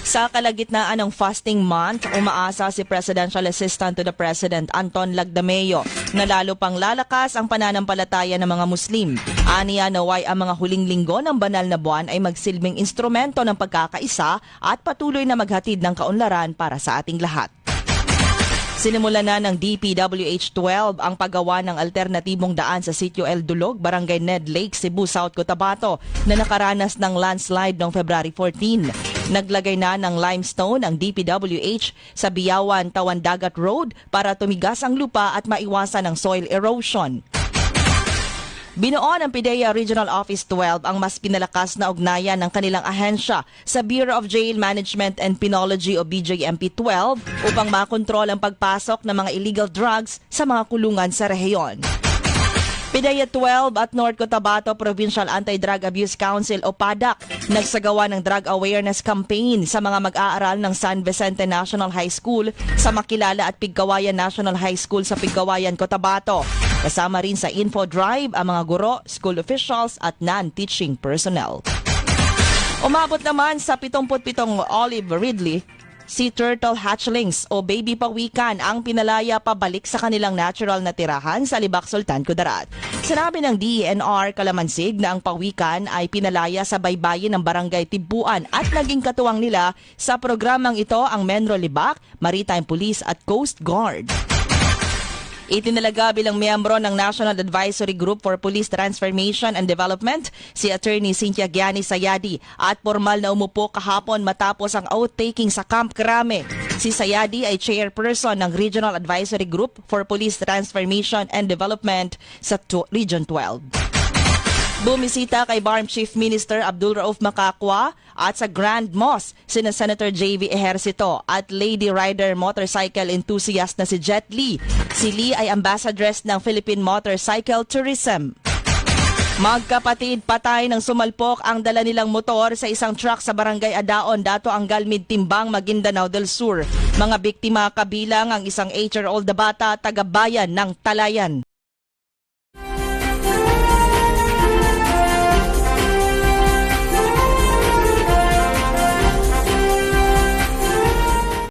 Sa kalagitnaan ng fasting month, umaasa si Presidential Assistant to the President Anton Lagdameo na lalo pang lalakas ang pananampalataya ng mga Muslim. Aniya naway ang mga huling linggo ng banal na buwan ay magsilbing instrumento ng pagkakaisa at patuloy na maghatid ng kaunlaran para sa ating lahat. Sinimula na ng DPWH-12 ang paggawa ng alternatibong daan sa Sitio El Dulog, Barangay Ned Lake, Cebu, South Cotabato na nakaranas ng landslide noong February 14. Naglagay na ng limestone ang DPWH sa Biyawan, Tawandagat Road para tumigas ang lupa at maiwasan ang soil erosion. Binuo ng PIDEA Regional Office 12 ang mas pinalakas na ugnayan ng kanilang ahensya sa Bureau of Jail Management and Penology o BJMP 12 upang makontrol ang pagpasok ng mga illegal drugs sa mga kulungan sa rehiyon. PIDEA 12 at North Cotabato Provincial Anti-Drug Abuse Council o PADAC nagsagawa ng drug awareness campaign sa mga mag-aaral ng San Vicente National High School sa Makilala at Pigkawayan National High School sa Pigkawayan, Cotabato. Kasama rin sa info drive ang mga guro, school officials at non-teaching personnel. Umabot naman sa 77 Olive Ridley Sea Turtle Hatchlings o baby pawikan ang pinalaya pabalik sa kanilang natural na tirahan sa Libak, Sultan Kudarat. Sinabi ng DENR Kalamansig na ang pawikan ay pinalaya sa baybayin ng Barangay Tibuan at naging katuwang nila sa programang ito ang Menro Libak, Maritime Police at Coast Guard. Itinalaga bilang miyembro ng National Advisory Group for Police Transformation and Development si Attorney Cynthia Gianni Sayadi at formal na umupo kahapon matapos ang oath-taking sa Camp Crame. Si Sayadi ay chairperson ng Regional Advisory Group for Police Transformation and Development sa Region 12. Bumisita kay BARM Chief Minister Abdul Rauf Makakwa at sa Grand Moss sina Senator JV Ejercito at Lady Rider motorcycle enthusiast na si Jet Li. Si Li ay ambassadress ng Philippine Motorcycle Tourism. Magkapatid patay ng sumalpok ang dala nilang motor sa isang truck sa Barangay Adaon, Dato Angalmid, Timbang, Maguindanao del Sur. Mga biktima kabilang ang isang 8-year-old na bata taga-bayan ng Talayan.